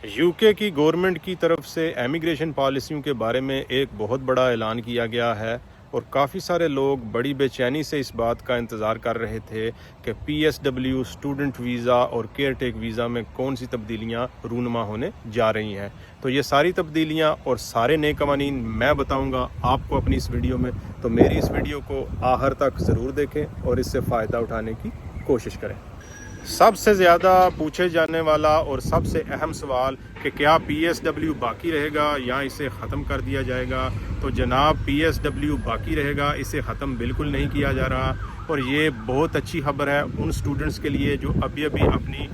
UK की government की तरफ से एमिग्रेशन पॉलिसियों के बारे में एक बहुत बड़ा ऐलान किया गया है और काफ़ी सारे लोग बड़ी बेचैनी से इस बात का इंतज़ार कर रहे थे कि पीएसडब्ल्यू, स्टूडेंट वीज़ा और केयर टेक वीज़ा में कौन सी तब्दीलियां रूनुमा होने जा रही हैं। तो ये सारी तब्दीलियां और सारे नए कवानीन मैं बताऊंगा आपको अपनी इस वीडियो में। तो मेरी इस वीडियो को आखिर तक ज़रूर देखें और इससे फ़ायदा उठाने की कोशिश करें। सबसे ज़्यादा पूछे जाने वाला और सबसे अहम सवाल कि क्या पीएसडब्ल्यू बाकी रहेगा या इसे ख़त्म कर दिया जाएगा। तो जनाब, पीएसडब्ल्यू बाकी रहेगा, इसे ख़त्म बिल्कुल नहीं किया जा रहा। और ये बहुत अच्छी खबर है उन स्टूडेंट्स के लिए जो अभी अपनी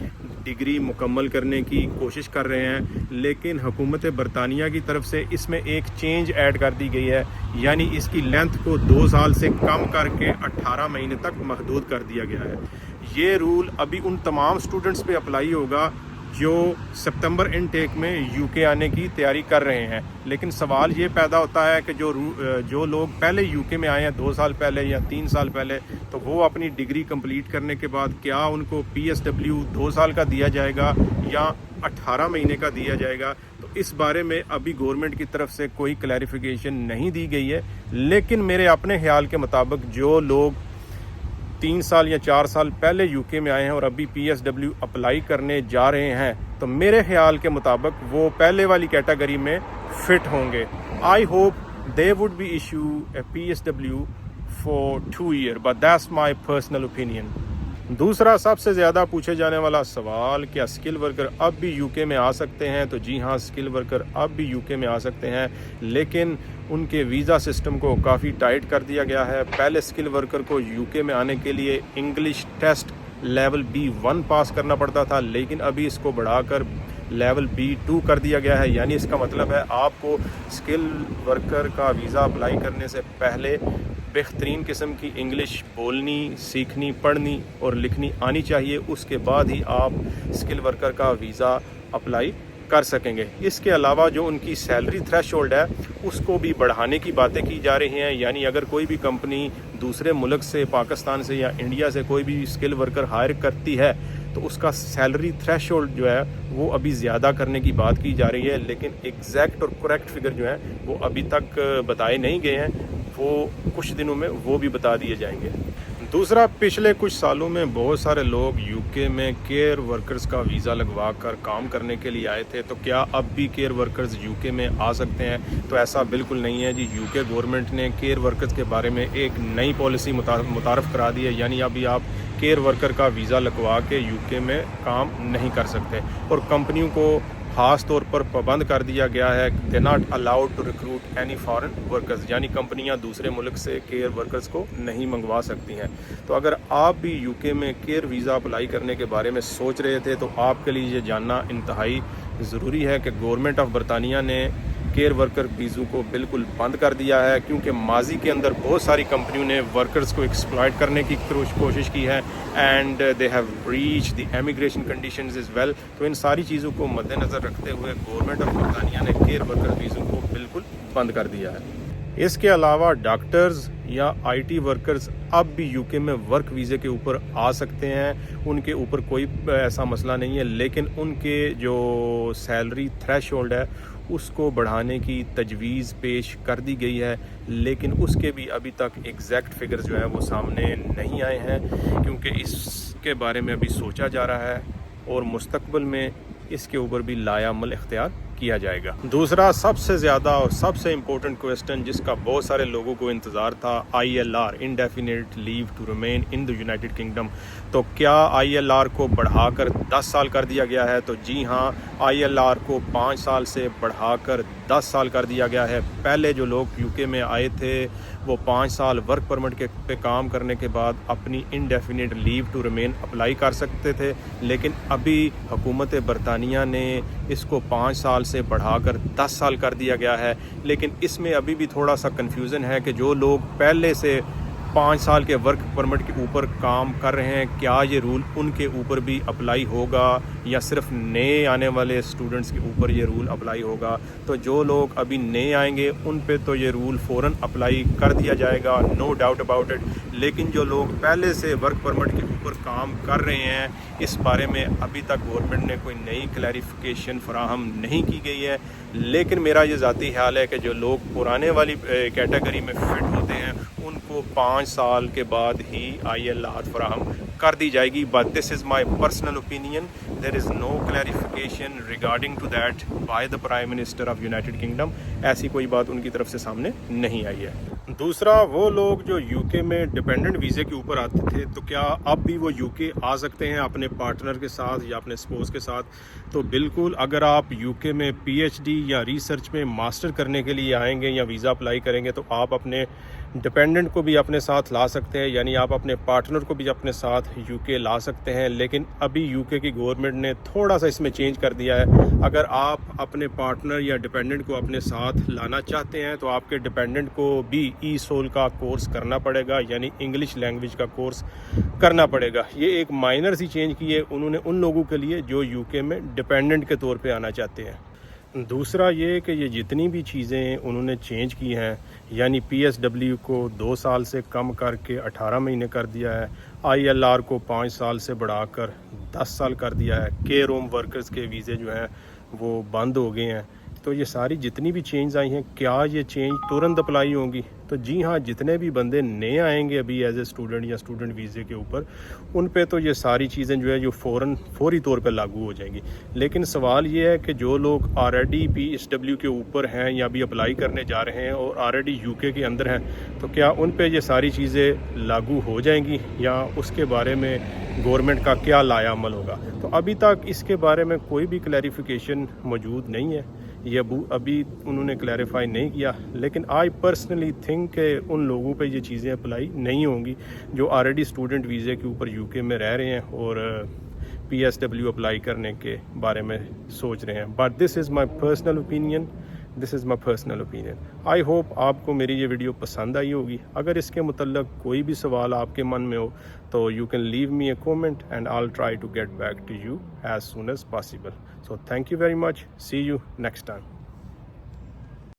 डिग्री मुकम्मल करने की कोशिश कर रहे हैं, लेकिन हुकूमत बरतानिया की तरफ से इसमें एक चेंज ऐड कर दी गई है, यानी इसकी लेंथ को 2 साल से कम करके 18 महीने तक महदूद कर दिया गया है। ये रूल अभी उन तमाम स्टूडेंट्स पे अप्लाई होगा जो सितंबर इनटेक में यूके आने की तैयारी कर रहे हैं। लेकिन सवाल ये पैदा होता है कि जो लोग पहले यूके में आए हैं 2 साल पहले या 3 साल पहले, तो वो अपनी डिग्री कंप्लीट करने के बाद क्या उनको पीएसडब्ल्यू 2 साल का दिया जाएगा या 18 महीने का दिया जाएगा। तो इस बारे में अभी गवर्नमेंट की तरफ से कोई क्लैरिफिकेशन नहीं दी गई है। लेकिन मेरे अपने ख्याल के मुताबिक जो लोग 3 साल या 4 साल पहले यूके में आए हैं और अभी पीएसडब्ल्यू अप्लाई करने जा रहे हैं, तो मेरे ख्याल के मुताबिक वो पहले वाली कैटेगरी में फिट होंगे। I hope they would be issue A PSW for 2 year, but that's my personal opinion. दूसरा सबसे ज़्यादा पूछे जाने वाला सवाल, क्या स्किल वर्कर अब भी यूके में आ सकते हैं। तो जी हाँ, स्किल वर्कर अब भी यूके में आ सकते हैं, लेकिन उनके वीज़ा सिस्टम को काफ़ी टाइट कर दिया गया है। पहले स्किल वर्कर को यूके में आने के लिए इंग्लिश टेस्ट लेवल B1 पास करना पड़ता था, लेकिन अभी इसको बढ़ाकर लेवल B2 कर दिया गया है। यानी इसका मतलब है आपको स्किल वर्कर का वीज़ा अप्लाई करने से पहले बेहतरीन किस्म की इंग्लिश बोलनी, सीखनी, पढ़नी और लिखनी आनी चाहिए। उसके बाद ही आप स्किल वर्कर का वीज़ा अप्लाई कर सकेंगे। इसके अलावा जो उनकी सैलरी थ्रेशोल्ड है उसको भी बढ़ाने की बातें की जा रही हैं। यानी अगर कोई भी कंपनी दूसरे मुल्क से, पाकिस्तान से या इंडिया से कोई भी स्किल वर्कर हायर करती है तो उसका सैलरी थ्रेशोल्ड जो है वो अभी ज़्यादा करने की बात की जा रही है। लेकिन एग्जैक्ट और करेक्ट फिगर जो है वो अभी तक बताए नहीं गए हैं, वो कुछ दिनों में वो भी बता दिए जाएंगे। दूसरा, पिछले कुछ सालों में बहुत सारे लोग यूके में केयर वर्कर्स का वीज़ा लगवा कर काम करने के लिए आए थे। तो क्या अब भी केयर वर्कर्स यूके में आ सकते हैं? तो ऐसा बिल्कुल नहीं है जी। यूके गवर्नमेंट ने केयर वर्कर्स के बारे में एक नई पॉलिसी मुतारफ़ करा दी है। यानी अभी आप केयर वर्कर का वीज़ा लगवा के यूके में काम नहीं कर सकते। और कंपनियों को ख़ास तौर पर पाबंद कर दिया गया है, they not allowed to recruit any foreign workers. यानी कंपनियां दूसरे मुल्क से केयर वर्कर्स को नहीं मंगवा सकती हैं। तो अगर आप भी यूके में केयर वीज़ा अप्लाई करने के बारे में सोच रहे थे तो आपके लिए ये जानना इंतहाई ज़रूरी है कि गवर्नमेंट ऑफ बरतानिया ने केयर वर्कर वीज़ों को बिल्कुल बंद कर दिया है, क्योंकि माजी के अंदर बहुत सारी कंपनियों ने वर्कर्स को एक्सप्लॉइट करने की कोशिश की है and they have breach the emigration conditions is well. तो इन सारी चीज़ों को मद्देनज़र रखते हुए गवर्नमेंट ऑफ बरतानिया ने केयर वर्कर वीज़ों को बिल्कुल बंद कर दिया है। इसके अलावा डॉक्टर्स या आईटी वर्कर्स अब भी यूके में वर्क वीज़े के ऊपर आ सकते हैं, उनके ऊपर कोई ऐसा मसला नहीं है। लेकिन उनके जो सैलरी थ्रेशोल्ड है उसको बढ़ाने की तजवीज़ पेश कर दी गई है, लेकिन उसके भी अभी तक एग्जैक्ट फिगर्स जो है वो सामने नहीं आए हैं, क्योंकि इसके बारे में अभी सोचा जा रहा है और मुस्तकबिल में इसके ऊपर भी लायामल इख्तियार किया जाएगा। दूसरा सबसे ज़्यादा और सबसे इम्पोर्टेंट क्वेश्चन जिसका बहुत सारे लोगों को इंतज़ार था, ILR, indefinite leave to remain in the United Kingdom. तो क्या ILR को बढ़ाकर 10 साल कर दिया गया है? तो जी हाँ, ILR को 5 साल से बढ़ाकर 10 साल कर दिया गया है। पहले जो लोग यूके में आए थे वो 5 साल वर्क परमिट के पे काम करने के बाद अपनी indefinite leave to remain apply कर सकते थे, लेकिन अभी हुकूमत बरतानिया ने इसको 5 साल से बढ़ाकर 10 साल कर दिया गया है। लेकिन इसमें अभी भी थोड़ा सा कन्फ्यूज़न है कि जो लोग पहले से 5 سال کے ورک پرمٹ کے اوپر کام کر رہے ہیں، کیا یہ رول ان کے اوپر بھی اپلائی ہوگا یا صرف نئے آنے والے اسٹوڈنٹس کے اوپر یہ رول اپلائی ہوگا؟ تو جو لوگ ابھی نئے آئیں گے ان پہ تو یہ رول فوراً اپلائی کر دیا جائے گا، نو ڈاؤٹ اباؤٹ اٹ۔ لیکن جو لوگ پہلے سے ورک پرمٹ کے اوپر کام کر رہے ہیں، اس بارے میں ابھی تک گورنمنٹ نے کوئی نئی کلیریفیکیشن فراہم نہیں کی گئی ہے۔ لیکن میرا یہ ذاتی خیال ہے کہ جو لوگ پرانے والی کیٹیگری میں فٹ ہوتے ہیں ان کو 5 سال کے بعد ہی ILR فراہم کر دی جائے گی۔ But this is my personal opinion, there is no clarification regarding to that by the prime minister of United Kingdom. ایسی کوئی بات ان کی طرف سے سامنے نہیں آئی ہے۔ دوسرا، وہ لوگ جو UK میں ڈپینڈنٹ ویزے کے اوپر آتے تھے تو کیا اب بھی وہ UK آ سکتے ہیں اپنے پارٹنر کے ساتھ یا اپنے اسپوز کے ساتھ؟ تو بالکل، اگر آپ UK میں PhD یا ریسرچ میں ماسٹر کرنے کے لیے آئیں گے یا ویزا اپلائی کریں گے تو آپ اپنے ڈپینڈنٹ کو بھی اپنے ساتھ لا سکتے ہیں، یعنی آپ اپنے پارٹنر کو بھی اپنے ساتھ UK لا سکتے ہیں۔ لیکن ابھی UK کی گورنمنٹ نے تھوڑا سا اس میں چینج کر دیا ہے۔ اگر آپ اپنے پارٹنر یا ڈپینڈنٹ کو اپنے ساتھ لانا چاہتے ہیں تو آپ کے ڈپینڈنٹ کو بھی ESOL کا کورس کرنا پڑے گا، یعنی انگلش لینگویج کا کورس کرنا پڑے گا۔ یہ ایک مائنر سی چینج کی ہے انہوں نے ان لوگوں کے لیے جو UK میں ڈپینڈنٹ کے طور پہ آنا چاہتے ہیں۔ دوسرا یہ کہ یہ جتنی بھی چیزیں انہوں نے چینج کی ہیں، یعنی PSW کو 2 سال سے کم کر کے 18 مہینے کر دیا ہے، ILR کو 5 سال سے بڑھا کر 10 سال کر دیا ہے، کیئر ہوم ورکرز کے ویزے جو ہیں وہ بند ہو گئے ہیں۔ تو یہ ساری جتنی بھی چینج آئی ہیں، کیا یہ چینج ترنت اپلائی ہوں گی؟ تو جی ہاں، جتنے بھی بندے نئے آئیں گے ابھی ایز اے اسٹوڈنٹ یا اسٹوڈنٹ ویزے کے اوپر، ان پہ تو یہ ساری چیزیں جو ہے جو فوری طور پہ لاگو ہو جائیں گی۔ لیکن سوال یہ ہے کہ جو لوگ آلریڈی PSW کے اوپر ہیں یا بھی اپلائی کرنے جا رہے ہیں اور آلریڈی UK کے اندر ہیں، تو کیا ان پہ یہ ساری چیزیں لاگو ہو جائیں گی یا اس کے بارے میں گورنمنٹ کا کیا لایا عمل ہوگا؟ تو ابھی تک اس کے بارے میں کوئی بھی کلیریفیکیشن موجود نہیں ہے، یہ ابھی انہوں نے کلیریفائی نہیں کیا۔ لیکن آئی پرسنلی تھنک کہ ان لوگوں پہ یہ چیزیں اپلائی نہیں ہوں گی جو آلریڈی اسٹوڈنٹ ویزے کے اوپر UK میں رہ رہے ہیں اور PSW اپلائی کرنے کے بارے میں سوچ رہے ہیں۔ But this is my personal opinion, I hope آپ کو میری یہ ویڈیو پسند آئی ہوگی۔ اگر اس کے متعلق کوئی بھی سوال آپ کے من میں ہو تو you can leave me a comment and I will try to get back to you as soon as possible. So thank you very much. See you next time.